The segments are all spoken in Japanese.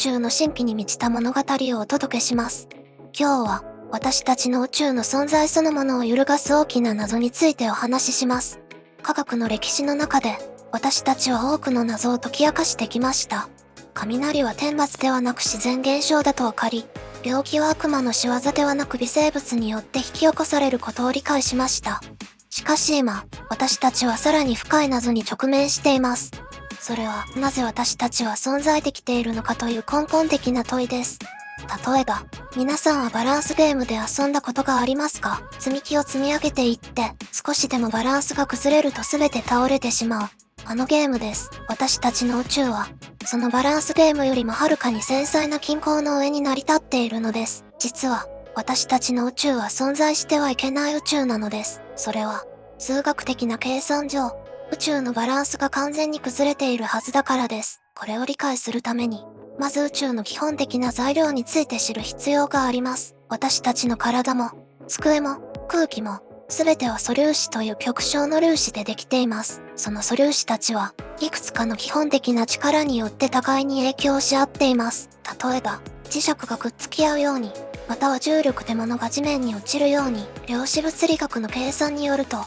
宙の神秘に満ちた物語をお届けします。今日は、私たちの宇宙の存在そのものを揺るがす大きな謎についてお話しします。科学の歴史の中で、私たちは多くの謎を解き明かしてきました。雷は天罰ではなく自然現象だと分かり、病気は悪魔の仕業ではなく微生物によって引き起こされることを理解しました。しかし今、私たちはさらに深い謎に直面しています。それは、なぜ私たちは存在できているのかという根本的な問いです。例えば、皆さんはバランスゲームで遊んだことがありますか？積み木を積み上げていって、少しでもバランスが崩れると全て倒れてしまう。あのゲームです。私たちの宇宙は、そのバランスゲームよりもはるかに繊細な均衡の上に成り立っているのです。実は、私たちの宇宙は存在してはいけない宇宙なのです。それは、数学的な計算上、宇宙のバランスが完全に崩れているはずだからです。これを理解するために、まず宇宙の基本的な材料について知る必要があります。私たちの体も、机も、空気も、すべては素粒子という極小の粒子でできています。その素粒子たちは、いくつかの基本的な力によって互いに影響し合っています。例えば、磁石がくっつき合うように、または重力で物が地面に落ちるように、量子物理学の計算によると、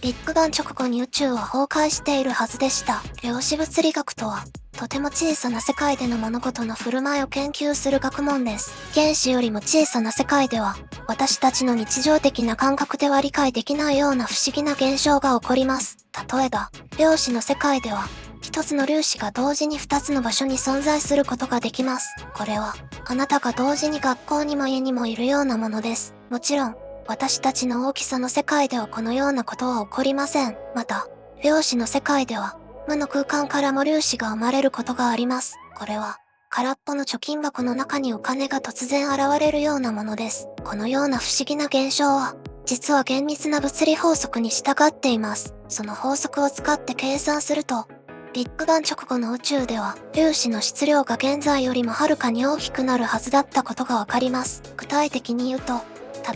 ビッグバン直後に宇宙は崩壊しているはずでした。量子物理学とは、とても小さな世界での物事の振る舞いを研究する学問です。原子よりも小さな世界では、私たちの日常的な感覚では理解できないような不思議な現象が起こります。例えば、量子の世界では、一つの粒子が同時に二つの場所に存在することができます。これは、あなたが同時に学校にも家にもいるようなものです。もちろん、私たちの大きさの世界ではこのようなことは起こりません。また、量子の世界では、無の空間からも粒子が生まれることがあります。これは、空っぽの貯金箱の中にお金が突然現れるようなものです。このような不思議な現象は、実は厳密な物理法則に従っています。その法則を使って計算すると、ビッグバン直後の宇宙では、粒子の質量が現在よりもはるかに大きくなるはずだったことがわかります。具体的に言うと、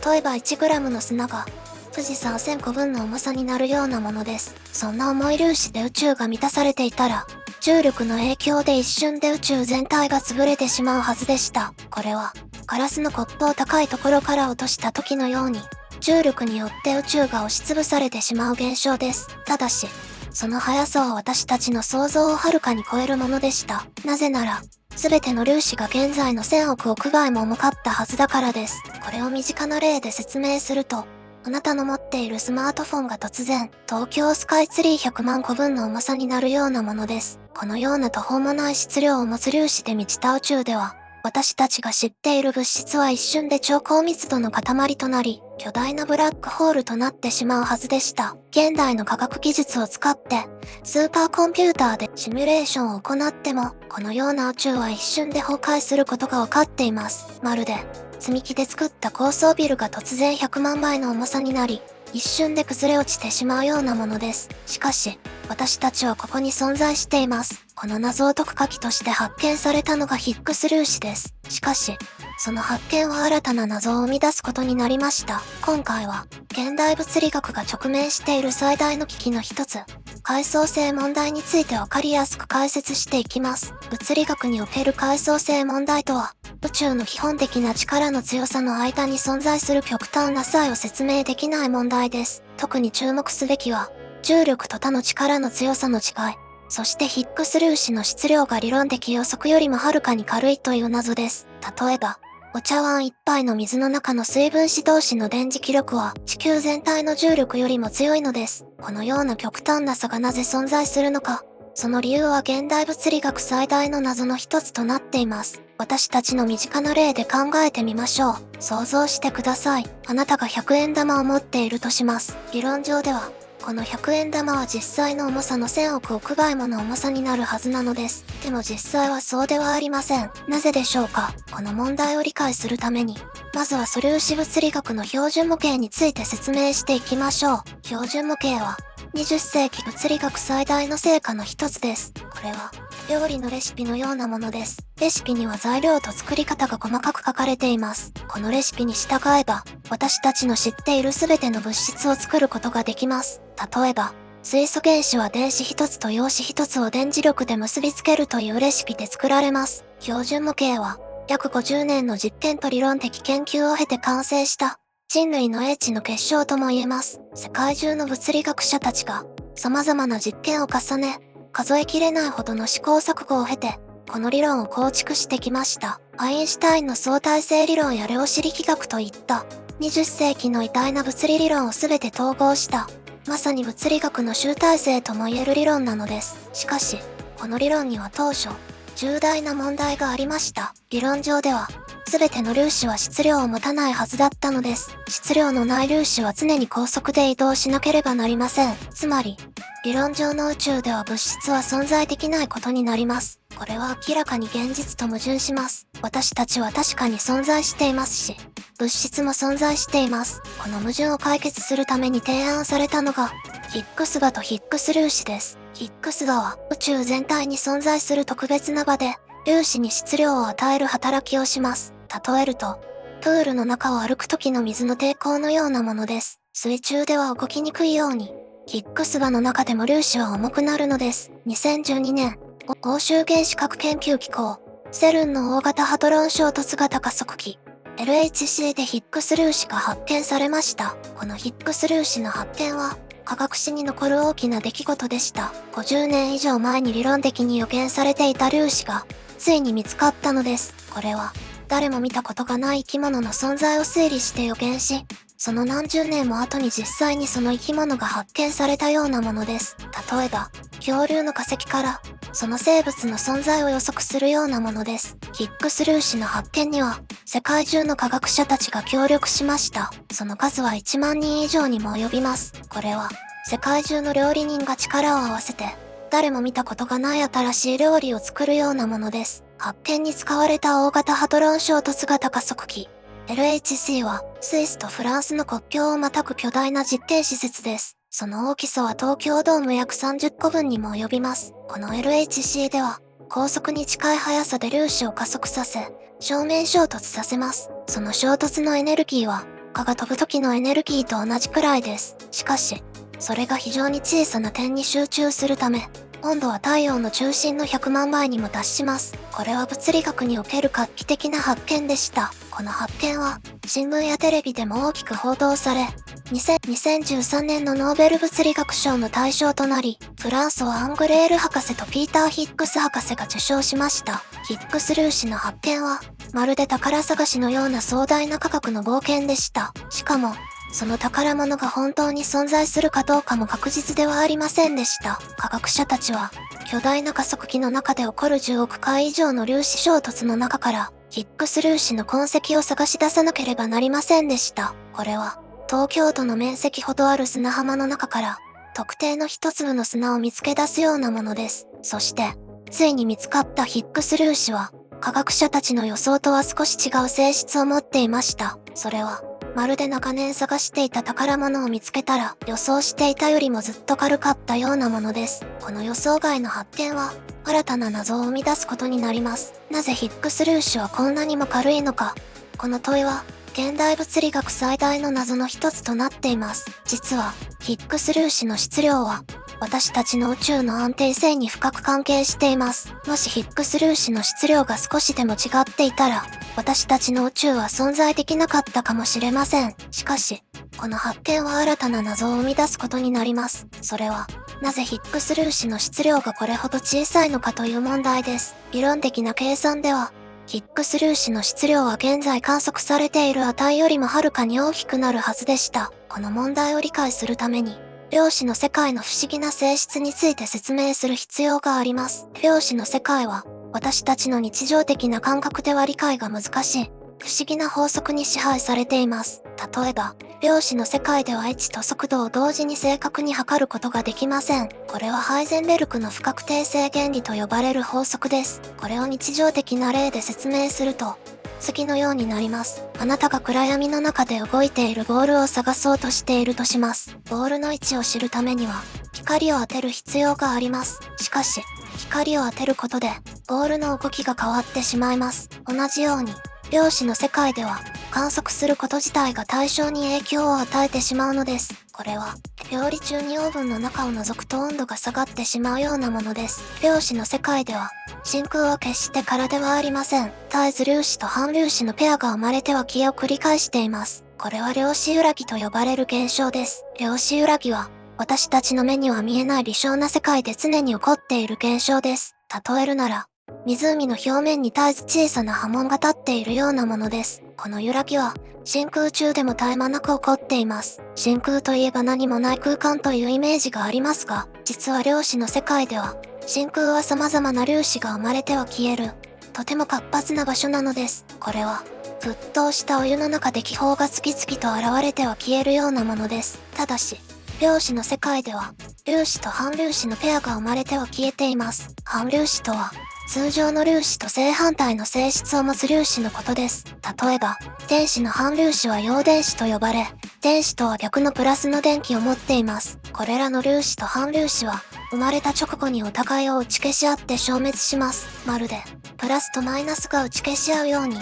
例えば 1g の砂が、富士山1000個分の重さになるようなものです。そんな重い粒子で宇宙が満たされていたら、重力の影響で一瞬で宇宙全体が潰れてしまうはずでした。これは、ガラスのコップを高いところから落とした時のように、重力によって宇宙が押しつぶされてしまう現象です。ただし、その速さは私たちの想像をはるかに超えるものでした。なぜなら、すべての粒子が現在の1000億億倍も重かったはずだからです。これを身近な例で説明すると、あなたの持っているスマートフォンが突然、東京スカイツリー100万個分の重さになるようなものです。このような途方もない質量を持つ粒子で満ちた宇宙では、私たちが知っている物質は一瞬で超高密度の塊となり、巨大なブラックホールとなってしまうはずでした。現代の科学技術を使って、スーパーコンピューターでシミュレーションを行っても、このような宇宙は一瞬で崩壊することがわかっています。まるで、積み木で作った高層ビルが突然100万倍の重さになり、一瞬で崩れ落ちてしまうようなものです。しかし、私たちはここに存在しています。この謎を解く鍵として発見されたのがヒッグス粒子です。しかし、その発見は新たな謎を生み出すことになりました。今回は、現代物理学が直面している最大の危機の一つ、階層性問題についてわかりやすく解説していきます。物理学における階層性問題とは、宇宙の基本的な力の強さの間に存在する極端な差異を説明できない問題です。特に注目すべきは、重力と他の力の強さの違い、そしてヒッグス粒子の質量が理論的予測よりもはるかに軽いという謎です。例えば、お茶碗一杯の水の中の水分子同士の電磁気力は地球全体の重力よりも強いのです。このような極端な差がなぜ存在するのか、その理由は現代物理学最大の謎の一つとなっています。私たちの身近な例で考えてみましょう。想像してください。あなたが100円玉を持っているとします。理論上では、この100円玉は実際の重さの1000億億倍もの重さになるはずなのです。でも実際はそうではありません。なぜでしょうか？この問題を理解するために、まずは素粒子物理学の標準模型について説明していきましょう。標準模型は、20世紀物理学最大の成果の一つです。これは、料理のレシピのようなものです。レシピには材料と作り方が細かく書かれています。このレシピに従えば、私たちの知っているすべての物質を作ることができます。例えば、水素原子は電子一つと陽子一つを電磁力で結びつけるというレシピで作られます。標準模型は、約50年の実験と理論的研究を経て完成した、人類の英知の結晶とも言えます。世界中の物理学者たちが、様々な実験を重ね、数えきれないほどの試行錯誤を経て、この理論を構築してきました。アインシュタインの相対性理論や量子力学といった、20世紀の偉大な物理理論をすべて統合した、まさに物理学の集大成とも言える理論なのです。しかし、この理論には当初、重大な問題がありました。理論上では、すべての粒子は質量を持たないはずだったのです。質量のない粒子は常に高速で移動しなければなりません。つまり、理論上の宇宙では物質は存在できないことになります。これは明らかに現実と矛盾します。私たちは確かに存在していますし、物質も存在しています。この矛盾を解決するために提案されたのが、ヒッグス場とヒッグス粒子です。ヒッグス場は宇宙全体に存在する特別な場で、粒子に質量を与える働きをします。例えると、プールの中を歩く時の水の抵抗のようなものです。水中では動きにくいように、ヒッグス場の中でも粒子は重くなるのです。2012年、欧州原子核研究機構、セルンの大型ハドロン衝突型加速器、LHC でヒッグス粒子が発見されました。このヒッグス粒子の発見は、科学史に残る大きな出来事でした。50年以上前に理論的に予見されていた粒子が、ついに見つかったのです。これは、誰も見たことがない生き物の存在を推理して予見し、その何十年も後に実際にその生き物が発見されたようなものです。例えば、恐竜の化石から、その生物の存在を予測するようなものです。ヒッグス粒子の発見には、世界中の科学者たちが協力しました。その数は1万人以上にも及びます。これは、世界中の料理人が力を合わせて、誰も見たことがない新しい料理を作るようなものです。発見に使われた大型ハドロン衝突型加速器、LHC は、スイスとフランスの国境をまたぐ巨大な実験施設です。その大きさは東京ドーム約30個分にも及びます。この LHC では、高速に近い速さで粒子を加速させ、正面衝突させます。その衝突のエネルギーは、蚊が飛ぶ時のエネルギーと同じくらいです。しかし、それが非常に小さな点に集中するため、温度は太陽の中心の100万倍にも達します。これは物理学における画期的な発見でした。この発見は、新聞やテレビでも大きく報道され、2013年のノーベル物理学賞の対象となり、フランソワ・アングレール博士とピーター・ヒッグス博士が受賞しました。ヒッグス粒子の発見は、まるで宝探しのような壮大な科学の冒険でした。しかも、その宝物が本当に存在するかどうかも確実ではありませんでした。科学者たちは、巨大な加速器の中で起こる10億回以上の粒子衝突の中から、ヒッグス粒子の痕跡を探し出さなければなりませんでした。これは、東京都の面積ほどある砂浜の中から、特定の一粒の砂を見つけ出すようなものです。そして、ついに見つかったヒッグス粒子は、科学者たちの予想とは少し違う性質を持っていました。それは、まるで長年探していた宝物を見つけたら予想していたよりもずっと軽かったようなものです。この予想外の発見は新たな謎を生み出すことになります。なぜヒッグス粒子はこんなにも軽いのか。この問いは現代物理学最大の謎の一つとなっています。実はヒッグス粒子の質量は私たちの宇宙の安定性に深く関係しています。もしヒッグス粒子の質量が少しでも違っていたら、私たちの宇宙は存在できなかったかもしれません。しかし、この発見は新たな謎を生み出すことになります。それは、なぜヒッグス粒子の質量がこれほど小さいのかという問題です。理論的な計算では、ヒッグス粒子の質量は現在観測されている値よりもはるかに大きくなるはずでした。この問題を理解するために、量子の世界の不思議な性質について説明する必要があります。量子の世界は、私たちの日常的な感覚では理解が難しい、不思議な法則に支配されています。例えば、量子の世界では位置と速度を同時に正確に測ることができません。これはハイゼンベルクの不確定性原理と呼ばれる法則です。これを日常的な例で説明すると、次のようになります。あなたが暗闇の中で動いているボールを探そうとしているとします。ボールの位置を知るためには、光を当てる必要があります。しかし、光を当てることで、ボールの動きが変わってしまいます。同じように、量子の世界では、観測すること自体が対象に影響を与えてしまうのです。これは、料理中にオーブンの中を覗くと温度が下がってしまうようなものです。量子の世界では、真空は決して空ではありません。絶えず粒子と反粒子のペアが生まれては消えを繰り返しています。これは量子揺らぎと呼ばれる現象です。量子揺らぎは、私たちの目には見えない微小な世界で常に起こっている現象です。例えるなら、湖の表面に絶えず小さな波紋が立っているようなものです。この揺らぎは、真空中でも絶え間なく起こっています。真空といえば何もない空間というイメージがありますが、実は量子の世界では、真空は様々な粒子が生まれては消える、とても活発な場所なのです。これは、沸騰したお湯の中で気泡が次々と現れては消えるようなものです。ただし、量子の世界では、粒子と反粒子のペアが生まれては消えています。反粒子とは、通常の粒子と正反対の性質を持つ粒子のことです。例えば、電子の反粒子は陽電子と呼ばれ、電子とは逆のプラスの電気を持っています。これらの粒子と反粒子は、生まれた直後にお互いを打ち消し合って消滅します。まるで、プラスとマイナスが打ち消し合うように。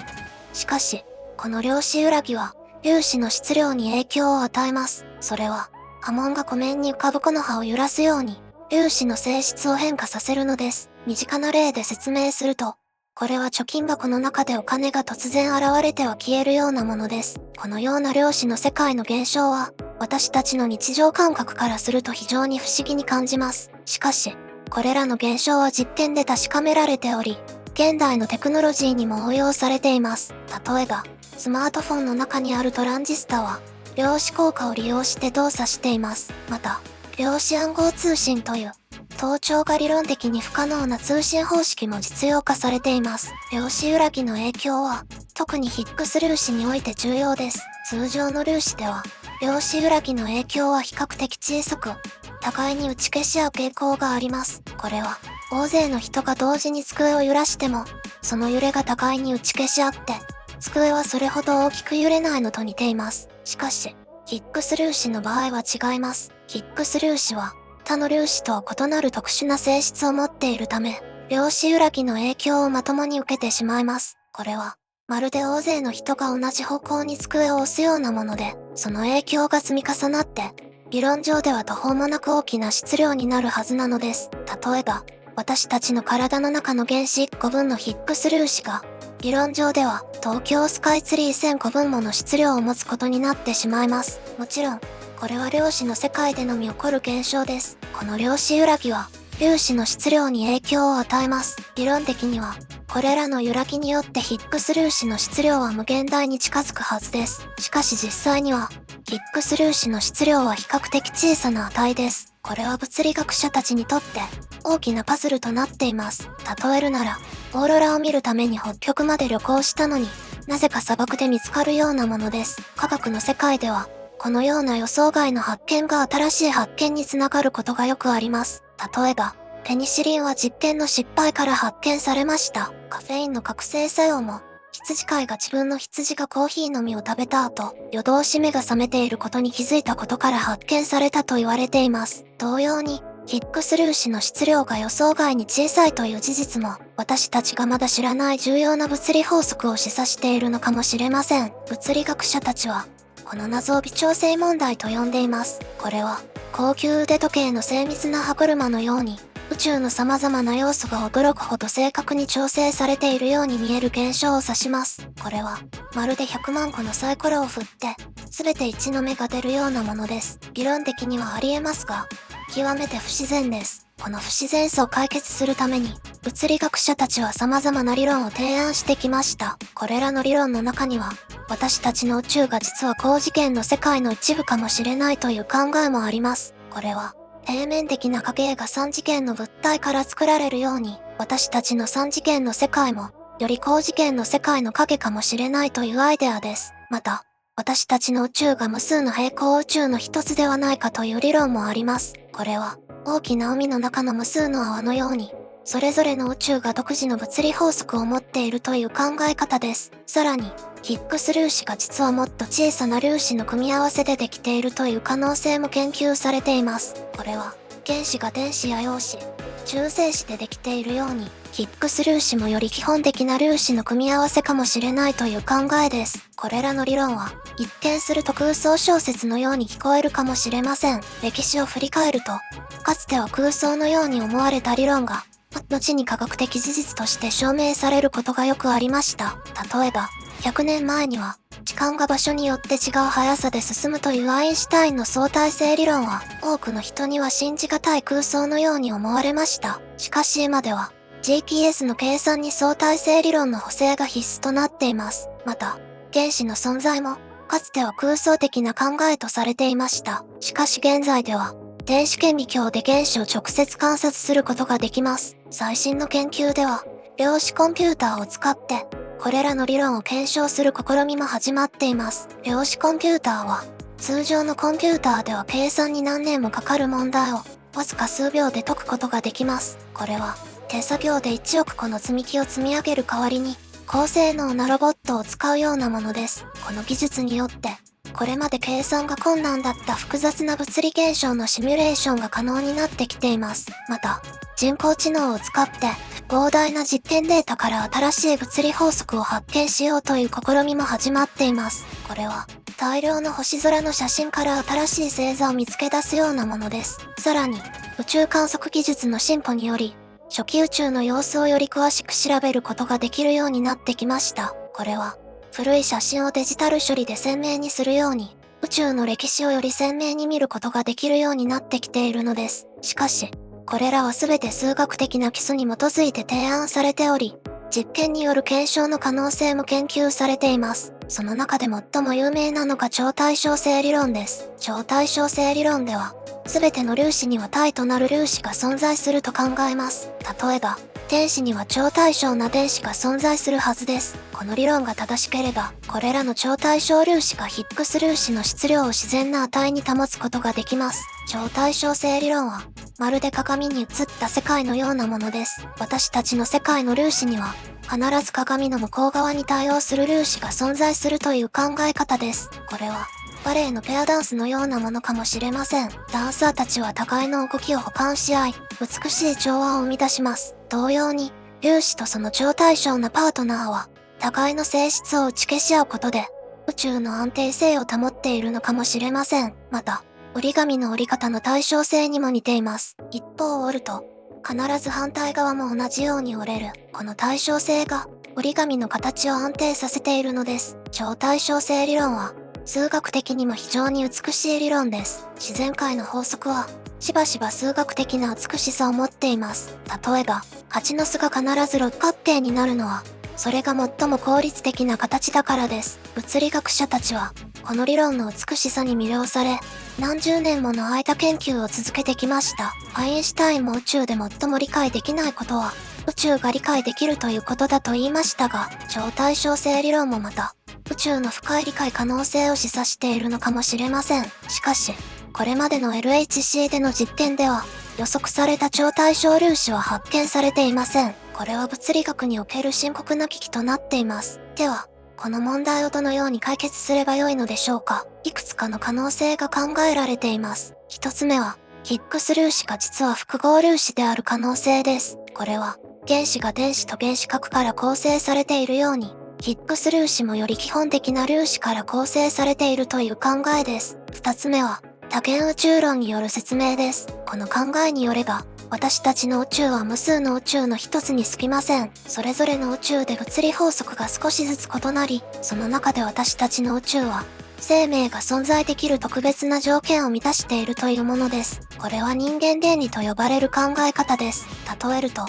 しかし、この量子揺らぎは、粒子の質量に影響を与えます。それは、波紋が湖面に浮かぶ木の葉を揺らすように、粒子の性質を変化させるのです。身近な例で説明すると、これは貯金箱の中でお金が突然現れては消えるようなものです。このような量子の世界の現象は、私たちの日常感覚からすると非常に不思議に感じます。しかし、これらの現象は実験で確かめられており、現代のテクノロジーにも応用されています。例えば、スマートフォンの中にあるトランジスタは、量子効果を利用して動作しています。また、量子暗号通信という、盗聴が理論的に不可能な通信方式も実用化されています。量子揺らぎの影響は、特にヒッグス粒子において重要です。通常の粒子では、量子揺らぎの影響は比較的小さく、互いに打ち消し合う傾向があります。これは、大勢の人が同時に机を揺らしても、その揺れが互いに打ち消し合って、机はそれほど大きく揺れないのと似ています。しかし、ヒッグス粒子の場合は違います。ヒッグス粒子は、他の粒子とは異なる特殊な性質を持っているため、量子揺らぎの影響をまともに受けてしまいます。これは、まるで大勢の人が同じ方向に机を押すようなもので、その影響が積み重なって、理論上では途方もなく大きな質量になるはずなのです。例えば、私たちの体の中の原子1個分のヒッグス粒子が、理論上では東京スカイツリー1000個分もの質量を持つことになってしまいます。もちろん、これは量子の世界でのみ起こる現象です。この量子揺らぎは、粒子の質量に影響を与えます。理論的には、これらの揺らぎによってヒッグス粒子の質量は無限大に近づくはずです。しかし実際には、ヒッグス粒子の質量は比較的小さな値です。これは物理学者たちにとって大きなパズルとなっています。例えるなら、オーロラを見るために北極まで旅行したのに、なぜか砂漠で見つかるようなものです。科学の世界では、このような予想外の発見が新しい発見につながることがよくあります。例えば、ペニシリンは実験の失敗から発見されました。カフェインの覚醒作用も、羊飼いが自分の羊がコーヒーの実を食べた後、夜通し目が覚めていることに気づいたことから発見されたと言われています。同様に、ヒッグス粒子の質量が予想外に小さいという事実も、私たちがまだ知らない重要な物理法則を示唆しているのかもしれません。物理学者たちは、この謎を微調整問題と呼んでいます。これは、高級腕時計の精密な歯車のように、宇宙の様々な要素が驚くほど正確に調整されているように見える現象を指します。これは、まるで100万個のサイコロを振って、すべて1の目が出るようなものです。理論的にはあり得ますが、極めて不自然です。この不自然さを解決するために、物理学者たちは様々な理論を提案してきました。これらの理論の中には、私たちの宇宙が実は高次元の世界の一部かもしれないという考えもあります。これは、平面的な影絵が3次元の物体から作られるように、私たちの3次元の世界も、より高次元の世界の影かもしれないというアイデアです。また、私たちの宇宙が無数の平行宇宙の一つではないかという理論もあります。これは、大きな海の中の無数の泡のように、それぞれの宇宙が独自の物理法則を持っているという考え方です。さらに、ヒッグス粒子が実はもっと小さな粒子の組み合わせでできているという可能性も研究されています。これは、原子が電子や陽子、中性子でできているように、ヒッグス粒子もより基本的な粒子の組み合わせかもしれないという考えです。これらの理論は、一見すると空想小説のように聞こえるかもしれません。歴史を振り返ると、かつては空想のように思われた理論が、後に科学的事実として証明されることがよくありました。例えば、100年前には、時間が場所によって違う速さで進むというアインシュタインの相対性理論は、多くの人には信じがたい空想のように思われました。しかし今では、GPS の計算に相対性理論の補正が必須となっています。また、原子の存在も、かつては空想的な考えとされていました。しかし現在では、電子顕微鏡で原子を直接観察することができます。最新の研究では、量子コンピューターを使って、これらの理論を検証する試みも始まっています。量子コンピューターは、通常のコンピューターでは計算に何年もかかる問題を、わずか数秒で解くことができます。これは、手作業で1億個の積み木を積み上げる代わりに、高性能なロボットを使うようなものです。この技術によって、これまで計算が困難だった複雑な物理現象のシミュレーションが可能になってきています。また、人工知能を使って、膨大な実験データから新しい物理法則を発見しようという試みも始まっています。これは、大量の星空の写真から新しい星座を見つけ出すようなものです。さらに、宇宙観測技術の進歩により、初期宇宙の様子をより詳しく調べることができるようになってきました。これは、古い写真をデジタル処理で鮮明にするように、宇宙の歴史をより鮮明に見ることができるようになってきているのです。しかし、これらはすべて数学的な基礎に基づいて提案されており、実験による検証の可能性も研究されています。その中で最も有名なのが超対称性理論です。超対称性理論では、すべての粒子には対となる粒子が存在すると考えます。例えば、電子には超対称な電子が存在するはずです。この理論が正しければ、これらの超対称粒子がヒッグス粒子の質量を自然な値に保つことができます。超対称性理論は、まるで鏡に映った世界のようなものです。私たちの世界の粒子には、必ず鏡の向こう側に対応する粒子が存在するという考え方です。これは、バレエのペアダンスのようなものかもしれません。ダンサーたちは互いの動きを補完し合い、美しい調和を生み出します。同様に、粒子とその超対称なパートナーは、互いの性質を打ち消し合うことで、宇宙の安定性を保っているのかもしれません。また、折り紙の折り方の対称性にも似ています。一方を折ると、必ず反対側も同じように折れる。この対称性が、折り紙の形を安定させているのです。超対称性理論は、数学的にも非常に美しい理論です。自然界の法則は、しばしば数学的な美しさを持っています。例えば、蜂の巣が必ず六角形になるのは、それが最も効率的な形だからです。物理学者たちは、この理論の美しさに魅了され、何十年もの間研究を続けてきました。アインシュタインも宇宙で最も理解できないことは、宇宙が理解できるということだと言いましたが、超対称性理論もまた、宇宙の深い理解可能性を示唆しているのかもしれません。しかし、これまでの LHC での実験では、予測された超対称粒子は発見されていません。これは物理学における深刻な危機となっています。では、この問題をどのように解決すればよいのでしょうか。いくつかの可能性が考えられています。一つ目は、ヒッグス粒子が実は複合粒子である可能性です。これは、原子が電子と原子核から構成されているように、ヒッグス粒子もより基本的な粒子から構成されているという考えです。二つ目は、多元宇宙論による説明です。この考えによれば、私たちの宇宙は無数の宇宙の一つに過ぎません。それぞれの宇宙で物理法則が少しずつ異なり、その中で私たちの宇宙は、生命が存在できる特別な条件を満たしているというものです。これは人間原理と呼ばれる考え方です。例えると、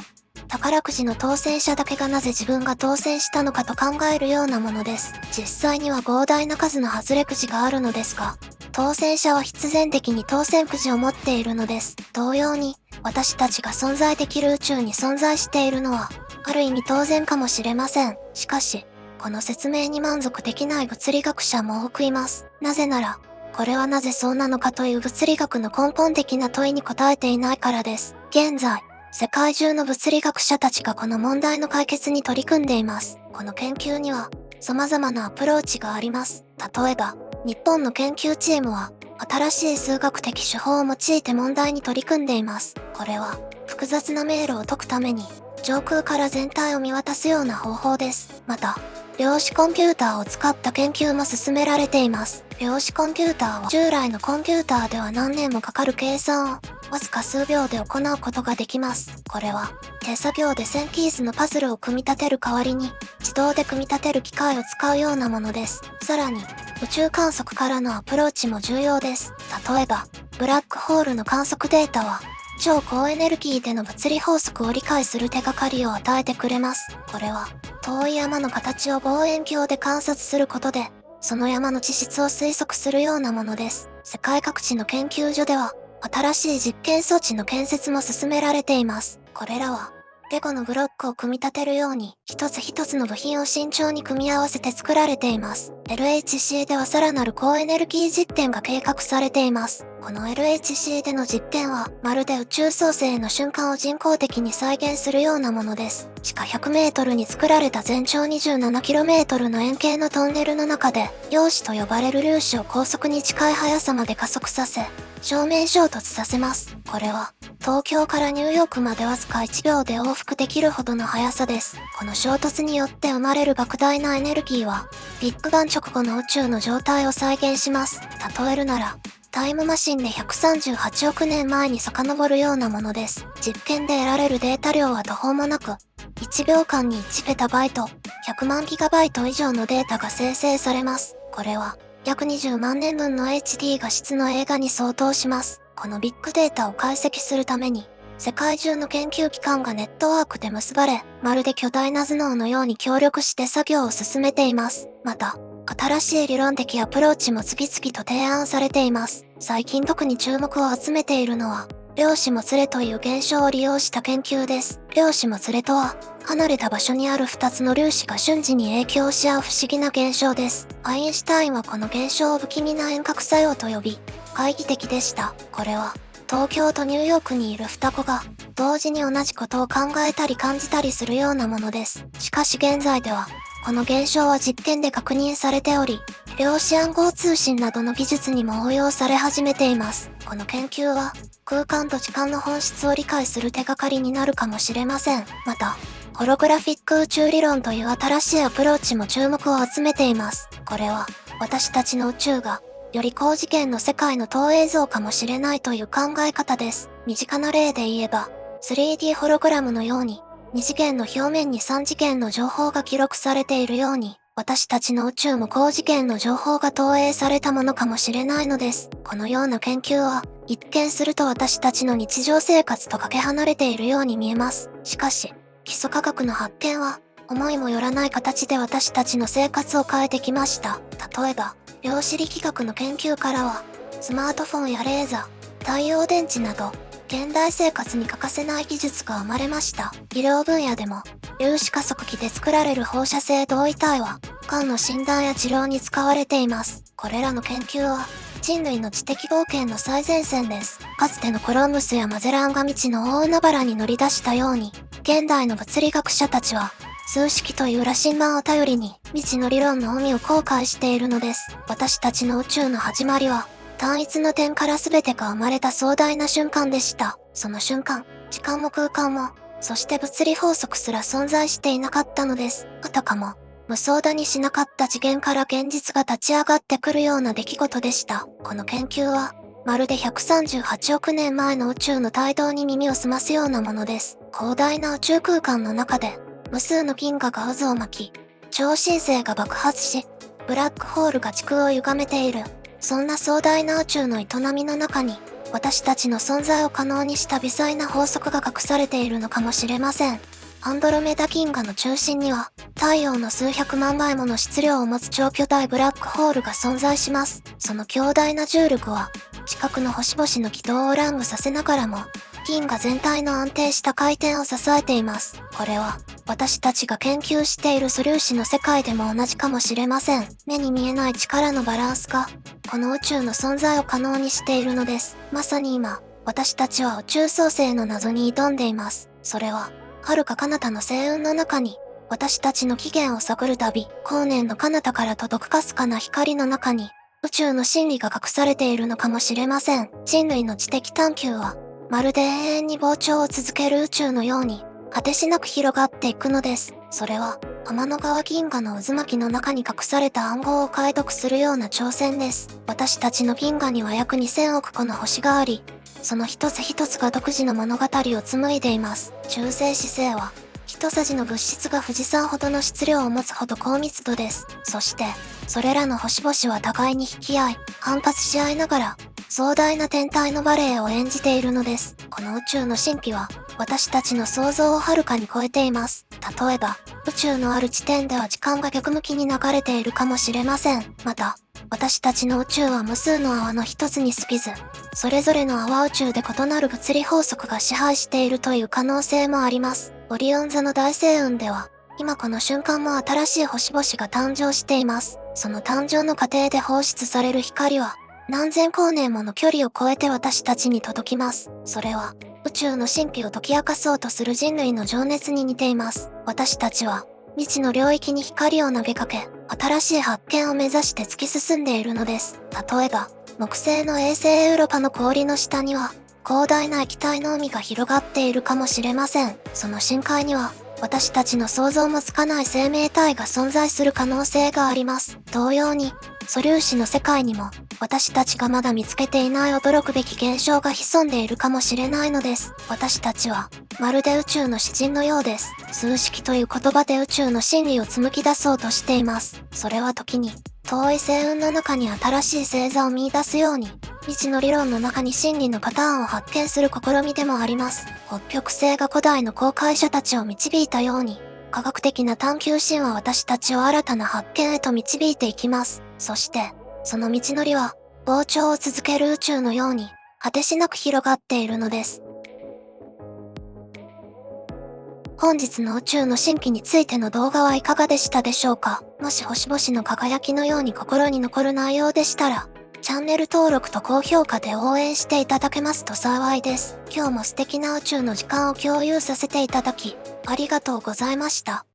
宝くじの当選者だけがなぜ自分が当選したのかと考えるようなものです。実際には膨大な数の外れくじがあるのですが、当選者は必然的に当選くじを持っているのです。同様に、私たちが存在できる宇宙に存在しているのは、ある意味当然かもしれません。しかし、この説明に満足できない物理学者も多くいます。なぜなら、これはなぜそうなのかという物理学の根本的な問いに答えていないからです。現在、世界中の物理学者たちがこの問題の解決に取り組んでいます。この研究には、様々なアプローチがあります。例えば、日本の研究チームは、新しい数学的手法を用いて問題に取り組んでいます。これは、複雑な迷路を解くために、上空から全体を見渡すような方法です。また、量子コンピューターを使った研究も進められています。量子コンピューターは従来のコンピューターでは何年もかかる計算をわずか数秒で行うことができます。これは手作業で1000ピースのパズルを組み立てる代わりに自動で組み立てる機械を使うようなものです。さらに宇宙観測からのアプローチも重要です。例えばブラックホールの観測データは超高エネルギーでの物理法則を理解する手がかりを与えてくれます。これは遠い山の形を望遠鏡で観察することでその山の地質を推測するようなものです。世界各地の研究所では新しい実験装置の建設も進められています。これらはレゴのブロックを組み立てるように一つ一つの部品を慎重に組み合わせて作られています。LHC ではさらなる高エネルギー実験が計画されています。この LHC での実験はまるで宇宙創生の瞬間を人工的に再現するようなものです。地下100メートルに作られた全長 27km の円形のトンネルの中で陽子と呼ばれる粒子を高速に近い速さまで加速させ正面衝突させます。これは東京からニューヨークまでわずか1秒で往復できるほどの速さです。この衝突によって生まれる莫大なエネルギーはビッグバン直後の宇宙の状態を再現します。例えるならタイムマシンで138億年前に遡るようなものです。実験で得られるデータ量は途方もなく1秒間に1ペタバイト、100万ギガバイト以上のデータが生成されます。これは約20万年分の HD 画質の映画に相当します。このビッグデータを解析するために、世界中の研究機関がネットワークで結ばれ、まるで巨大な頭脳のように協力して作業を進めています。また、新しい理論的アプローチも次々と提案されています。最近特に注目を集めているのは、量子もつれという現象を利用した研究です。量子もつれとは、離れた場所にある2つの粒子が瞬時に影響し合う不思議な現象です。アインシュタインはこの現象を不気味な遠隔作用と呼び、懐疑的でした。これは、東京とニューヨークにいる双子が、同時に同じことを考えたり感じたりするようなものです。しかし現在では、この現象は実験で確認されており、量子暗号通信などの技術にも応用され始めています。この研究は、空間と時間の本質を理解する手がかりになるかもしれません。また、ホログラフィック宇宙理論という新しいアプローチも注目を集めています。これは、私たちの宇宙が、より高次元の世界の投影像かもしれないという考え方です。身近な例で言えば、3D ホログラムのように、2次元の表面に3次元の情報が記録されているように、私たちの宇宙も高次元の情報が投影されたものかもしれないのです。このような研究は、一見すると私たちの日常生活とかけ離れているように見えます。しかし、基礎科学の発展は、思いもよらない形で私たちの生活を変えてきました。例えば、量子力学の研究からは、スマートフォンやレーザー、太陽電池など、現代生活に欠かせない技術が生まれました。医療分野でも、粒子加速器で作られる放射性同位体は、癌の診断や治療に使われています。これらの研究は、人類の知的冒険の最前線です。かつてのコロンブスやマゼランが未知の大海原に乗り出したように、現代の物理学者たちは、数式という羅針盤を頼りに未知の理論の海を航海しているのです。私たちの宇宙の始まりは、単一の点から全てが生まれた壮大な瞬間でした。その瞬間、時間も空間も、そして物理法則すら存在していなかったのです。あたかも、無双だにしなかった次元から現実が立ち上がってくるような出来事でした。この研究は、まるで138億年前の宇宙の態動に耳を澄ますようなものです。広大な宇宙空間の中で、無数の銀河が渦を巻き、超新星が爆発し、ブラックホールが地空を歪めている。そんな壮大な宇宙の営みの中に、私たちの存在を可能にした微細な法則が隠されているのかもしれません。アンドロメダ銀河の中心には、太陽の数百万倍もの質量を持つ超巨大ブラックホールが存在します。その強大な重力は、近くの星々の軌道を乱舞させながらも、銀河全体の安定した回転を支えています。これは、私たちが研究している素粒子の世界でも同じかもしれません。目に見えない力のバランスが、この宇宙の存在を可能にしているのです。まさに今、私たちは宇宙創生の謎に挑んでいます。それは、遥か彼方の星雲の中に、私たちの起源を探る旅、光年の彼方から届くかすかな光の中に、宇宙の真理が隠されているのかもしれません。人類の知的探求は、まるで永遠に膨張を続ける宇宙のように、果てしなく広がっていくのです。それは、天の川銀河の渦巻きの中に隠された暗号を解読するような挑戦です。私たちの銀河には約2000億個の星があり、その一つ一つが独自の物語を紡いでいます。中性子星は、一さじの物質が富士山ほどの質量を持つほど高密度です。そして、それらの星々は互いに引き合い、反発し合いながら、壮大な天体のバレエを演じているのです。この宇宙の神秘は、私たちの想像をはるかに超えています。例えば、宇宙のある地点では時間が逆向きに流れているかもしれません。また、私たちの宇宙は無数の泡の一つに過ぎず、それぞれの泡宇宙で異なる物理法則が支配しているという可能性もあります。オリオン座の大星雲では、今この瞬間も新しい星々が誕生しています。その誕生の過程で放出される光は、何千光年もの距離を超えて私たちに届きます。それは、宇宙の神秘を解き明かそうとする人類の情熱に似ています。私たちは、未知の領域に光を投げかけ、新しい発見を目指して突き進んでいるのです。例えば、木星の衛星エウロパの氷の下には、広大な液体の海が広がっているかもしれません。その深海には、私たちの想像もつかない生命体が存在する可能性があります。同様に、素粒子の世界にも、私たちがまだ見つけていない驚くべき現象が潜んでいるかもしれないのです。私たちは、まるで宇宙の詩人のようです。数式という言葉で宇宙の真理を紡ぎ出そうとしています。それは時に、遠い星雲の中に新しい星座を見出すように、未知の理論の中に真理のパターンを発見する試みでもあります。北極星が古代の航海者たちを導いたように、科学的な探求心は私たちを新たな発見へと導いていきます。そして、その道のりは、膨張を続ける宇宙のように、果てしなく広がっているのです。本日の宇宙の神秘についての動画はいかがでしたでしょうか？もし星々の輝きのように心に残る内容でしたら、チャンネル登録と高評価で応援していただけますと幸いです。今日も素敵な宇宙の時間を共有させていただき、ありがとうございました。